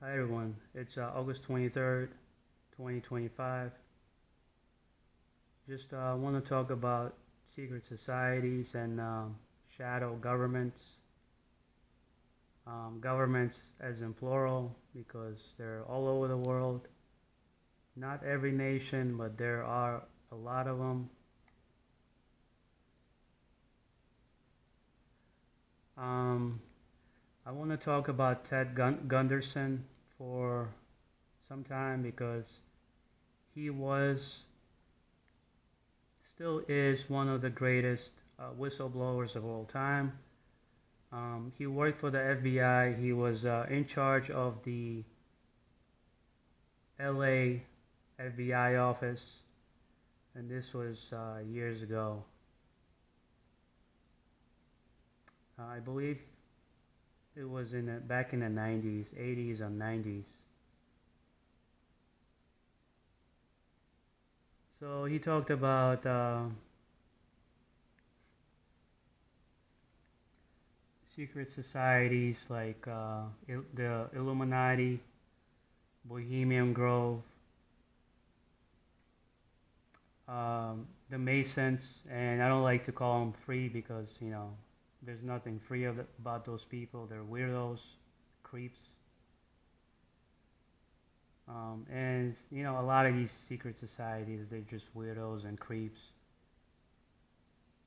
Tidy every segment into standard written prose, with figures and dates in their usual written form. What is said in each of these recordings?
Hi everyone, it's August 23rd, 2025. Just want to talk about secret societies and shadow governments. Governments as in plural because they're all over the world. Not every nation, but there are a lot of them. Um, I want to talk about Ted Gunderson for some time because he was still is one of the greatest whistleblowers of all time. He worked for the FBI. He was in charge of the LA FBI office, and this was years ago. I believe it was back in the 90s, 80s or 90s. So he talked about secret societies like the Illuminati, Bohemian Grove, the Masons, and I don't like to call them free because there's nothing free about those people. They're weirdos, creeps, and a lot of these secret societies they're just weirdos and creeps.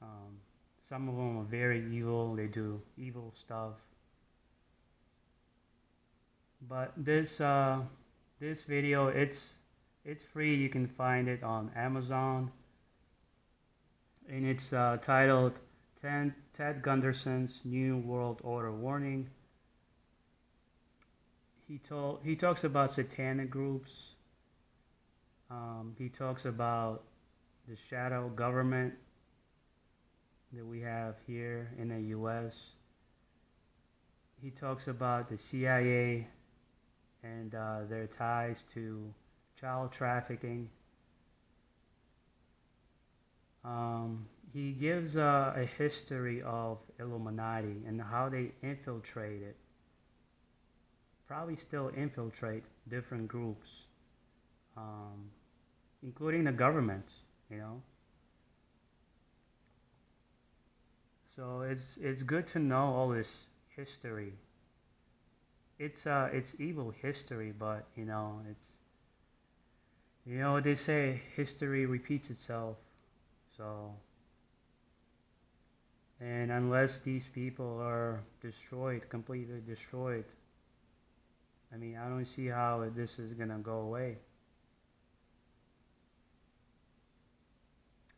Um, some of them are very evil. They do evil stuff. But this video it's free. You can find it on Amazon, and it's titled Ted Gunderson's New World Order Warning. He talks about satanic groups. He talks about the shadow government that we have here in the U.S. He talks about the CIA and their ties to child trafficking. He gives a history of Illuminati and how they infiltrated, probably still infiltrate different groups, um, including the governments, you know. So it's good to know all this history. It's evil history, but they say history repeats itself. So and unless these people are destroyed, completely destroyed, I mean, I don't see how this is gonna go away.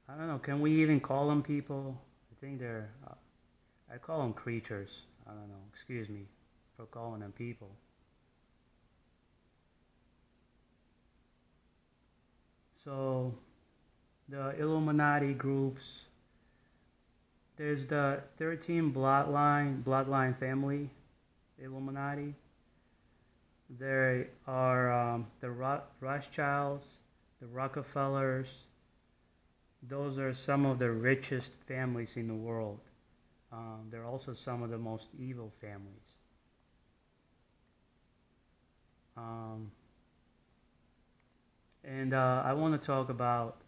I don't know. Can we even call them people? I think they're. I call them creatures. I don't know. Excuse me for calling them people. So the Illuminati groups. There's the 13 bloodline family, Illuminati. There are the Rothschilds, the Rockefellers. Those are some of the richest families in the world. They're also some of the most evil families. Um, and I want to talk about.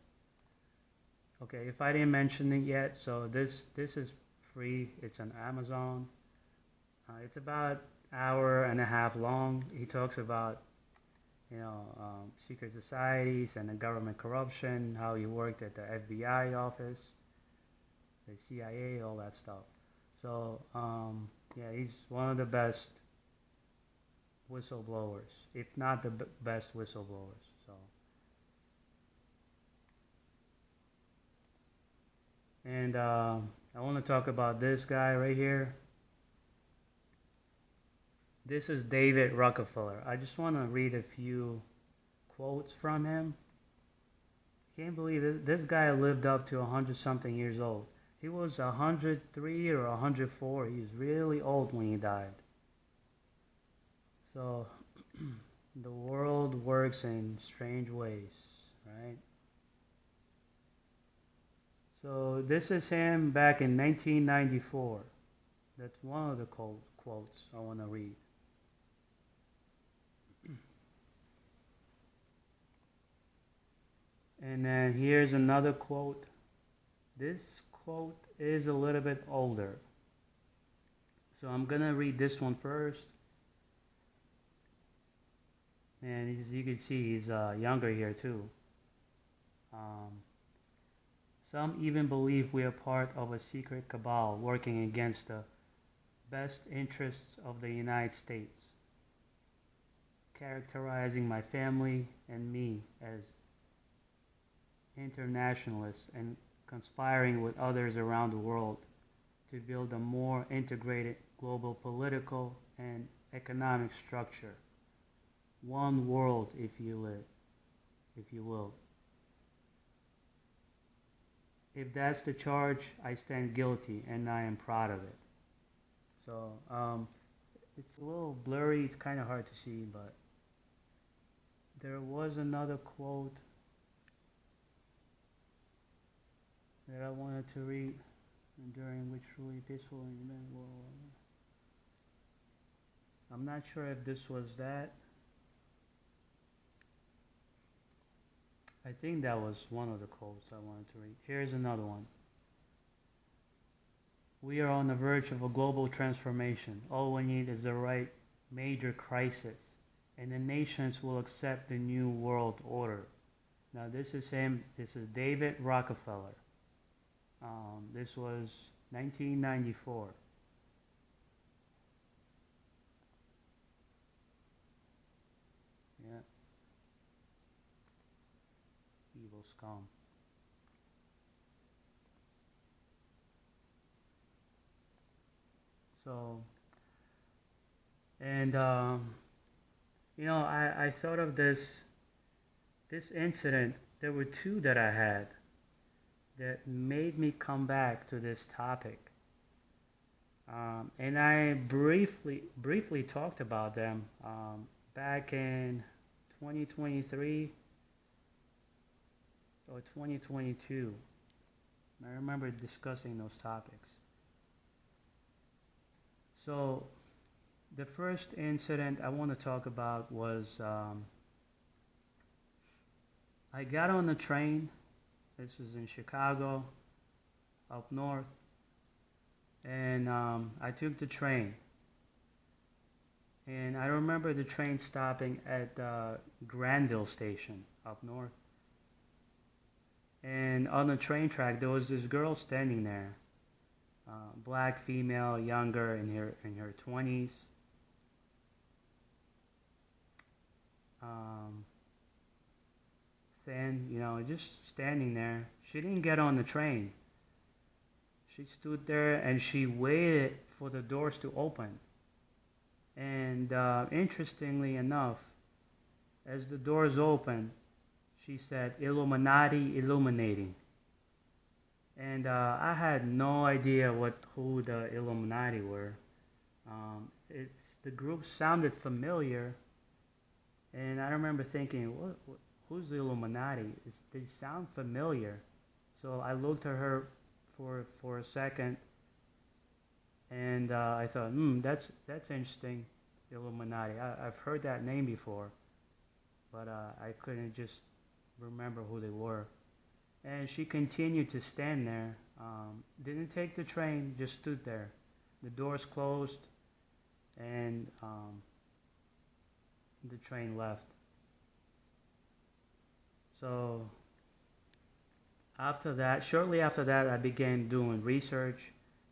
Okay, if I didn't mention it yet, so this is free. It's on Amazon. It's about hour and a half long. He talks about secret societies and the government corruption, how he worked at the FBI office, the CIA, all that stuff. So yeah, he's one of the best whistleblowers, if not the best whistleblowers. So and I want to talk about this guy right here. This is David Rockefeller. I just want to read a few quotes from him. Can't believe this guy lived up to 100 something years old. He was 103 or 104. He was really old when he died. So the world works in strange ways, right? So this is him back in 1994. That's one of the quotes I want to read. And then here's another quote. This quote is a little bit older. So I'm going to read this one first. And as you can see, he's younger here too. Um, some even believe we are part of a secret cabal working against the best interests of the United States, characterizing my family and me as internationalists and conspiring with others around the world to build a more integrated global political and economic structure. One world, if you will. If that's the charge, I stand guilty and I am proud of it. So, it's a little blurry, it's kind of hard to see, but there was another quote that I wanted to read during which truly peaceful and human world. I'm not sure if this was that. I think that was one of the quotes I wanted to read. Here's another one. We are on the verge of a global transformation. All we need is the right major crisis, and the nations will accept the new world order. Now, this is him. This is David Rockefeller. This was 1994. Yeah, evil scum. So, and I thought of this incident. There were two that I had that made me come back to this topic. And I briefly talked about them back in 2023 or 2022. I remember discussing those topics. So the first incident I want to talk about was I got on the train. This was in Chicago, up north, and I took the train. And I remember the train stopping at Granville Station, up north. And on the train track, there was this girl standing there, black female, younger, in her 20s. Thin, just standing there. She didn't get on the train. She stood there and she waited for the doors to open. And interestingly enough, as the doors opened, she said, "Illuminati illuminating." And I had no idea who the Illuminati were. The group sounded familiar, and I remember thinking, who's the Illuminati? They sound familiar. So I looked at her for a second, and I thought, that's interesting, Illuminati. I've heard that name before, but I couldn't just remember who they were. And she continued to stand there. Didn't take the train, just stood there. The doors closed, and the train left. So shortly after that, I began doing research,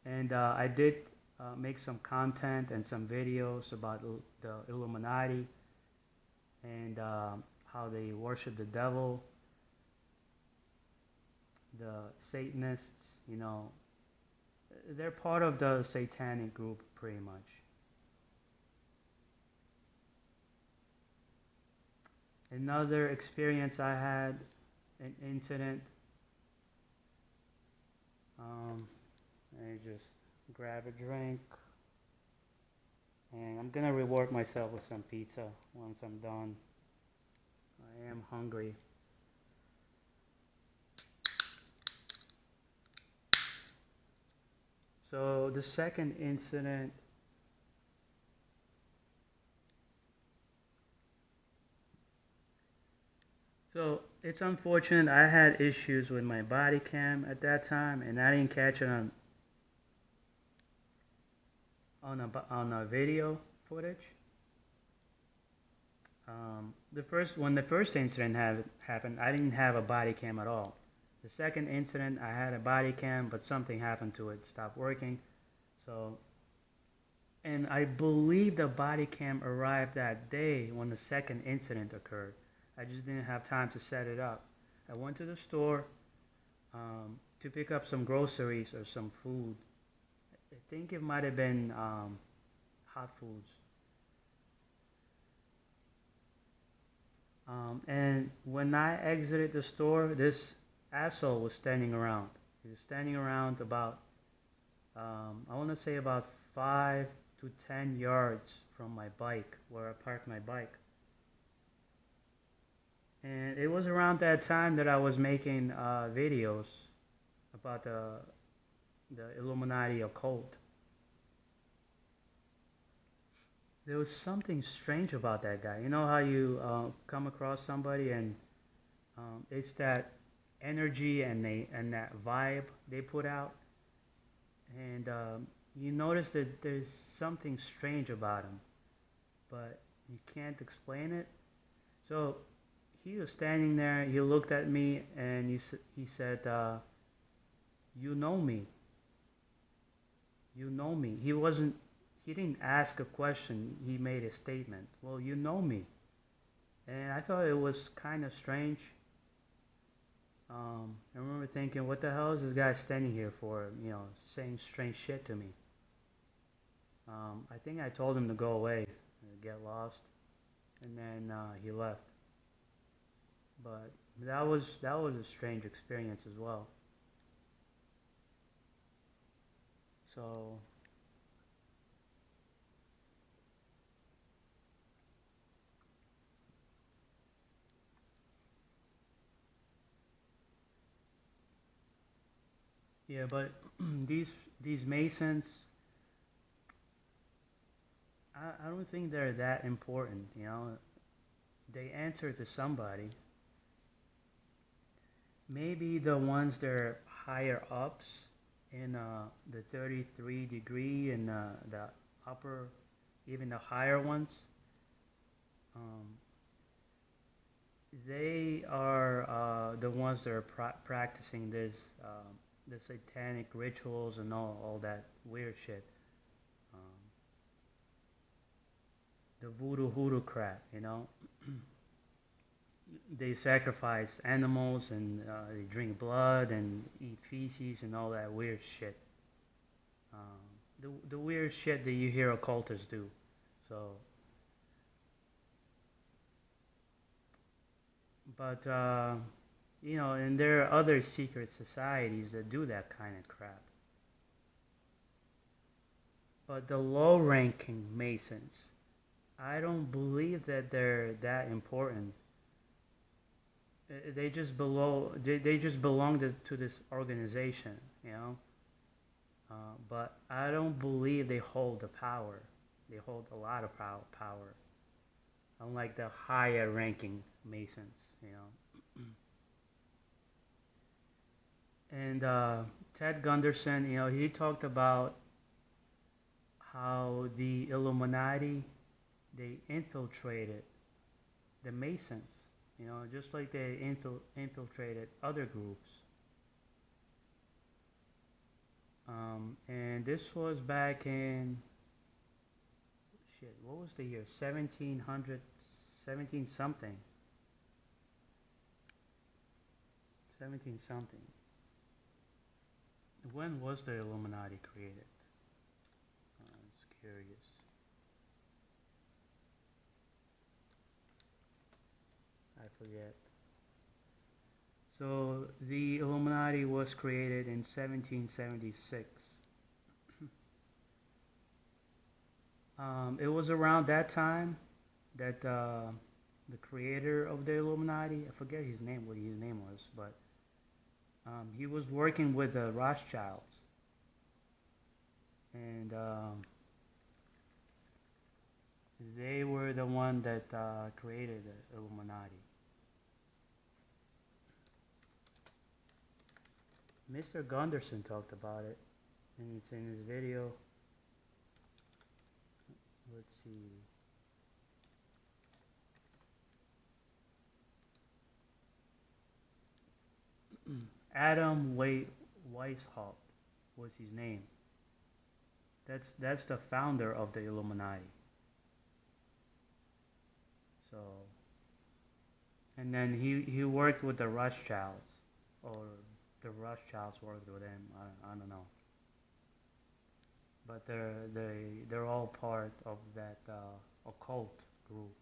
and I did make some content and some videos about the Illuminati and how they worship the devil, the Satanists. They're part of the satanic group pretty much. Another experience I had, an incident. Let me just grab a drink. And I'm gonna reward myself with some pizza once I'm done. I am hungry. So the second incident So it's unfortunate. I had issues with my body cam at that time, and I didn't catch it on a video footage. When the first incident happened, I didn't have a body cam at all. The second incident, I had a body cam, but something happened to it, stopped working. So, and I believe the body cam arrived that day when the second incident occurred. I just didn't have time to set it up. I went to the store to pick up some groceries or some food. I think it might have been hot foods. And when I exited the store, this asshole was standing around. He was standing around about, I want to say about 5 to 10 yards from my bike, where I parked my bike. And it was around that time that I was making videos about the Illuminati occult. There was something strange about that guy. You know how you come across somebody and it's that energy and that vibe they put out, and you notice that there's something strange about him, but you can't explain it. So he was standing there. He looked at me and he said, "You know me. You know me." He didn't ask a question. He made a statement. Well, you know me. And I thought it was kind of strange. I remember thinking, what the hell is this guy standing here for? Saying strange shit to me. I think I told him to go away, get lost, and then he left. But that was a strange experience as well. So yeah, but these these Masons, I don't think they're that important. They answer to somebody. Maybe the ones that are higher ups in the 33 degree and the upper, even the higher ones, um, they are the ones that are practicing the satanic rituals and all that weird shit. Um, the voodoo hoodoo crap. They sacrifice animals and they drink blood and eat feces and all that weird shit. The weird shit that you hear occultists do. So, but and there are other secret societies that do that kind of crap. But the low-ranking Masons, I don't believe that they're that important. They just belong to this organization, you know. But I don't believe they hold the power. They hold a lot of power, unlike the higher ranking Masons. And Ted Gunderson, he talked about how the Illuminati, they infiltrated the Masons, just like they infiltrated other groups. And this was back in, shit, what was the year? 1700, 17 something. 17 something. When was the Illuminati created? It's curious. I forget. So the Illuminati was created in 1776. It was around that time that the creator of the Illuminati, I forget his name, what his name was, but he was working with the Rothschilds, and they were the one that created the Illuminati. Mr. Gunderson talked about it, and it's in his video. Let's see. Adam Weishaupt was his name. That's the founder of the Illuminati. So, and then he worked with the Rothschilds, or the Rothschilds worked with him. I don't know, but they're all part of that occult group.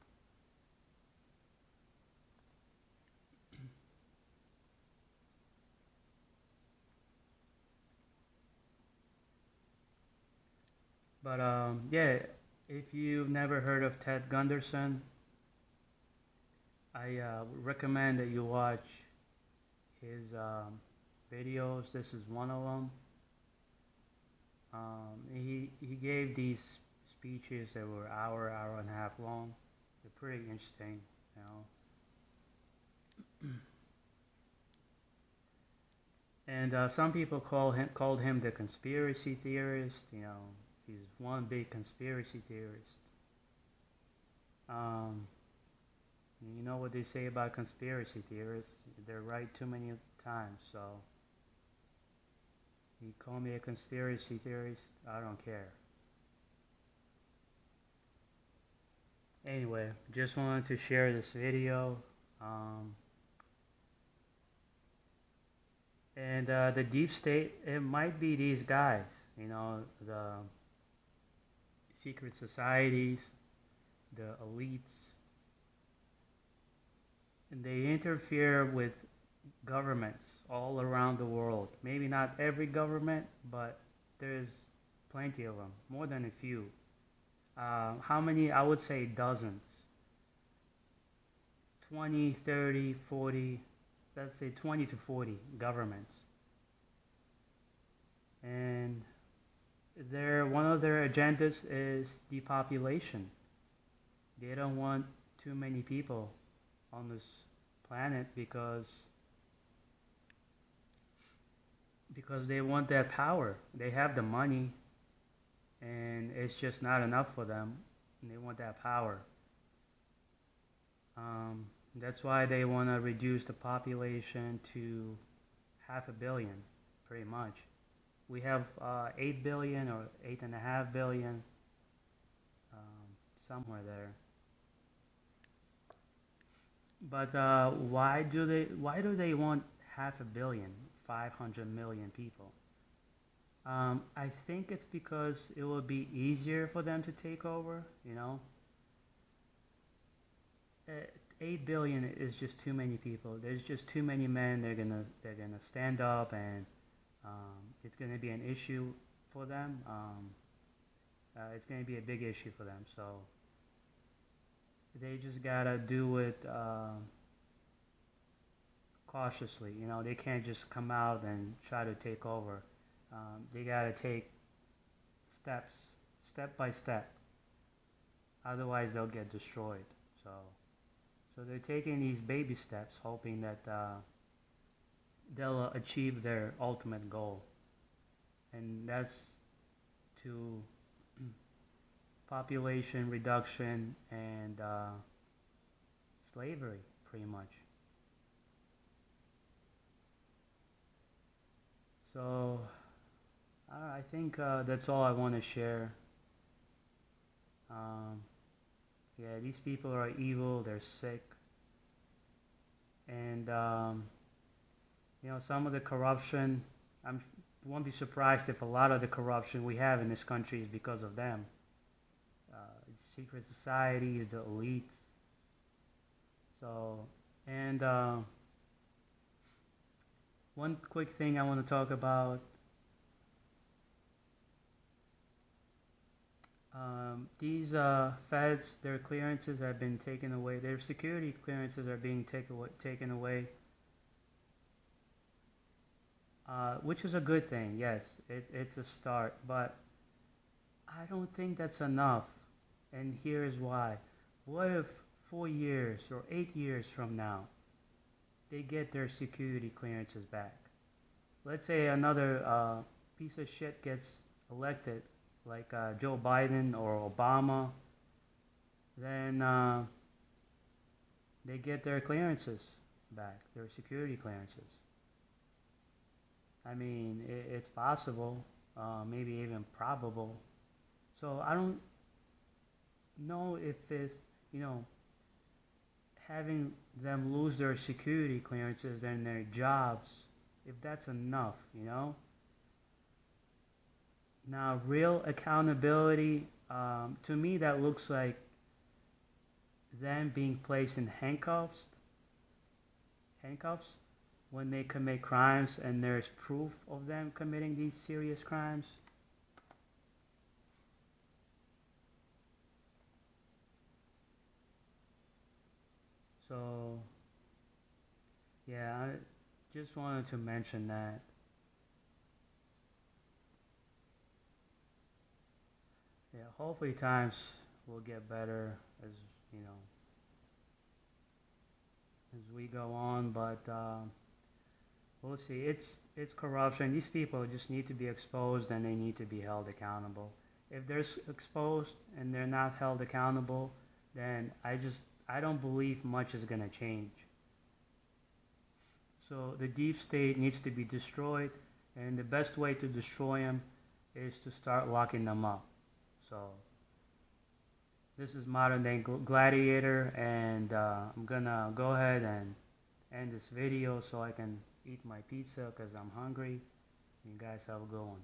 But yeah, if you've never heard of Ted Gunderson, I recommend that you watch his videos. This is one of them. He gave these speeches that were hour and a half long. They're pretty interesting, you know. And some people called him the conspiracy theorist. You know, he's one big conspiracy theorist. Um, you know what they say about conspiracy theorists? They're right too many times. So you call me a conspiracy theorist, I don't care. Anyway, just wanted to share this video. Um, and the deep state, it might be these guys, you know, the secret societies, the elites, and they interfere with governments all around the world. Maybe not every government, but there's plenty of them, more than a few. How many? I would say dozens. 20, 30, 40, let's say 20 to 40 governments. And one of their agendas is depopulation. They don't want too many people on this planet because they want that power. They have the money, and it's just not enough for them. And they want that power. That's why they want to reduce the population to 500,000,000, pretty much. We have 8 billion or 8.5 billion, somewhere there. But why do they want 500,000,000, 500 million people? I think it's because it will be easier for them to take over. You know, uh, 8 billion is just too many people. There's just too many men. They're gonna stand up, and it's gonna be an issue for them. It's gonna be a big issue for them. So they just gotta do it cautiously. You know, they can't just come out and try to take over. They gotta take steps, step by step. Otherwise, they'll get destroyed. So, so they're taking these baby steps, hoping that they'll achieve their ultimate goal, and that's to population reduction and slavery, pretty much. So, I think that's all I want to share. Um, yeah, these people are evil. They're sick, and you know, some of the corruption. I won't be surprised if a lot of the corruption we have in this country is because of them. Uh, Secret societies, the elites. So, and one quick thing I want to talk about. These feds, their clearances have been taken away. Their security clearances are being taken away, which is a good thing. Yes, it's a start, but I don't think that's enough. And here's why. What if 4 years or 8 years from now, they get their security clearances back? let's say another piece of shit gets elected, like Joe Biden or Obama, then they get their clearances back, their security clearances. I mean, it's possible, maybe even probable. So I don't know if it's, you know, having them lose their security clearances and their jobs, if that's enough, you know? Now, real accountability, to me, that looks like them being placed in handcuffs, when they commit crimes and there's proof of them committing these serious crimes. So, yeah, I just wanted to mention that. Yeah, hopefully times will get better as, you know, as we go on, but we'll see. It's corruption. These people just need to be exposed and they need to be held accountable. If they're exposed and they're not held accountable, then I don't believe much is gonna change. So the deep state needs to be destroyed, and the best way to destroy them is to start locking them up. So this is Modern Day Gladiator, and I'm gonna go ahead and end this video so I can eat my pizza because I'm hungry. You guys have a good one.